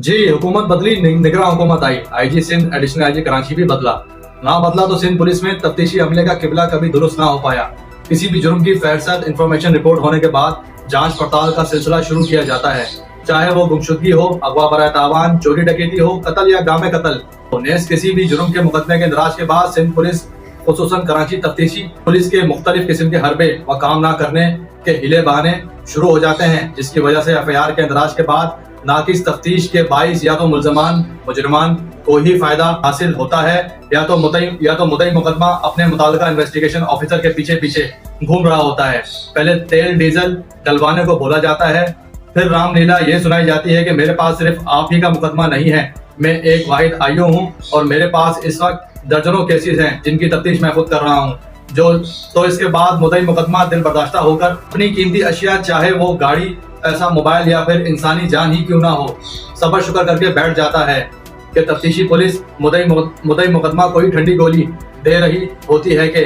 जी हुकूमत बदली, निगरान हुकूमत आई। IG Sindh, additional IG Karachi भी बदला। ना बदला तो सिंध पुलिस में तफ्तीशी अमले का किबला कभी दुरुस्त ना हो पाया। किसी भी जुर्म की फहरिस्त इंफॉर्मेशन रिपोर्ट होने के बाद जांच पड़ताल का सिलसिला शुरू किया जाता है, चाहे वो गुमशुदगी हो, अगवा बराए तावान, चोरी डकैती हो, कत्ल या गामे कत्ल। तो नेस किसी भी जुर्म के मुकदमे के इंदराज के बाद सिंध पुलिस खुसूसन कराची तफ्तीशी पुलिस के मुख्तलिफ किस्म के हरबे व काम ना करने के हिले बहाने शुरू हो जाते हैं, जिसकी वजह से एफआईआर के इंदराज के बाद नाकिस तफ्तीश के बाइस या तो मुजरमान को ही फायदा हासिल होता है, या तो मुद्दई मुकदमा अपने मुताल्लिका इन्वेस्टिगेशन ऑफिसर के पीछे पीछे घूम रहा होता है। पहले तेल डीजल डलवाने को बोला जाता है, फिर रामलीला ये सुनाई जाती है कि मेरे पास सिर्फ आप ही का मुकदमा नहीं है, मैं एक वाहिद आईओ हूँ और मेरे पास इस वक्त दर्जनों केसेस हैं जिनकी तफ्तीश मैं खुद कर रहा हूँ। तो इसके बाद मुद्दई मुकदमा दिल बर्दाश्ता होकर अपनी कीमती अशिया, चाहे वो गाड़ी, ऐसा मोबाइल या फिर इंसानी जान ही क्यों ना हो, सबर शुक्र करके बैठ जाता है कि तफ्तीशी पुलिस मुद्दई मुकदमा कोई ठंडी गोली दे रही होती है कि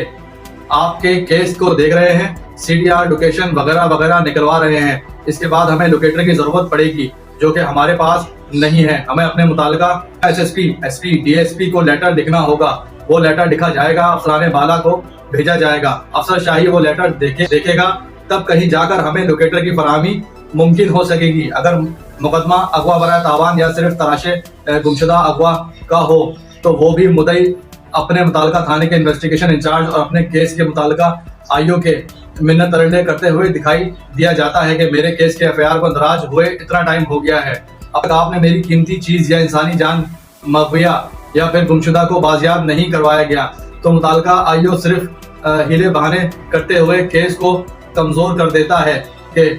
आपके केस को देख रहे हैं, सीडीआर, लोकेशन वगैरह वगैरह निकलवा रहे हैं। इसके बाद हमें लोकेटर की जरूरत पड़ेगी, जो कि हमारे पास नहीं है। हमें अपने मुताल्लिका एसएसपी, एसपी, डीएसपी को लेटर लिखना होगा। वो लेटर लिखा जाएगा, अफसराने बाला को भेजा जाएगा। अफसर शाही वो लेटर देखेगा, तब कहीं जाकर हमें लोकेटर की फराहमी मुमकिन हो सकेगी। अगर मुकदमा अगवा बराए तावान या सिर्फ तराशे गुमशुदा अगवा का हो, तो वो भी मुद्दई अपने मुताल्लिका थाने के इन्वेस्टिगेशन इंचार्ज और अपने केस के मुताल्लिका आईओ के मिन्नत तरले करते हुए दिखाई दिया जाता है कि मेरे केस के एफआईआर को इंदराज हुए इतना टाइम हो गया है, अब तक आपने मेरी कीमती चीज या इंसानी जान मगविया या फिर गुमशुदा को बाजियाब नहीं करवाया गया। तो मुताल्लिका आईओ सिर्फ हीले बहाने करते हुए केस को कमजोर कर देता है कि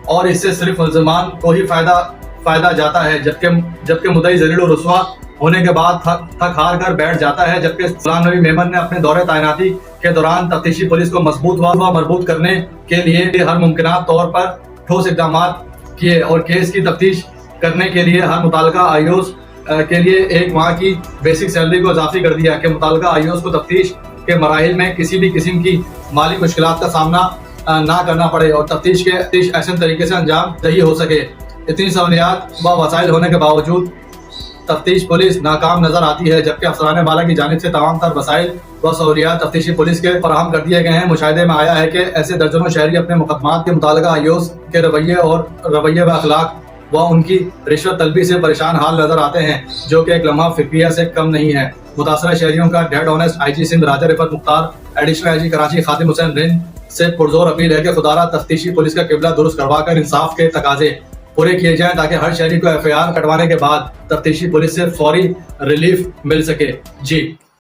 और इससे सिर्फ मुल्ज़िमान को ही फायदा जाता है, जबकि मुद्दई ज़लील और रुस्वा होने के बाद थक हार कर बैठ जाता है। जबकि गुलाम नबी मेमन ने अपने दौरे तैनाती के दौरान तफ्तीशी पुलिस को मजबूत व मरबूत करने के लिए हर मुमकिन तौर पर ठोस इक़दाम किए और केस की तफ्तीश करने के लिए हर मुताल्लिका आईओस के लिए एक माह की बेसिक सैलरी को इजाफी कर दिया कि मुताल्लिका आईओस को तफ्तीश के मराहिल में किसी भी किस्म की माली मुश्किलात का सामना ना करना पड़े और तफ्तीश ऐसे तरीके से अंजाम दही हो सके। इतनी सहूलियात व वसाइल होने के बावजूद तफ्तीश पुलिस नाकाम नजर आती है, जबकि अफसराने वाला की जानिब से तमाम तर वसाइल व सहूलियात तफ्तीशी पुलिस के फराहम कर दिए गए हैं। मुशाहिदे में आया है कि ऐसे दर्जनों शहरी अपने मुकदमात के मुताल्लिका आईओस के रवैये व अखलाक व उनकी रिश्वत तलबी से परेशान हाल नजर आते हैं, जो कि एक लम्हा फिक्रिया से कम नहीं है। मुतासरा शहरियों का डेड ऑनेस्ट आईजी सिंध राजा रिफत मुख्तार, एडिशनल आईजी कराची खातिम हुसैन रिंद से पुरजोर अपील है कि खुदारा तफ्तीशी पुलिस का किबला दुरुस्त करवाकर इंसाफ के तकाजे पूरे किए जाएं, ताकि हर शहरी को एफआईआर कटवाने के बाद तफ्तीशी पुलिस से फौरी रिलीफ मिल सके। जी।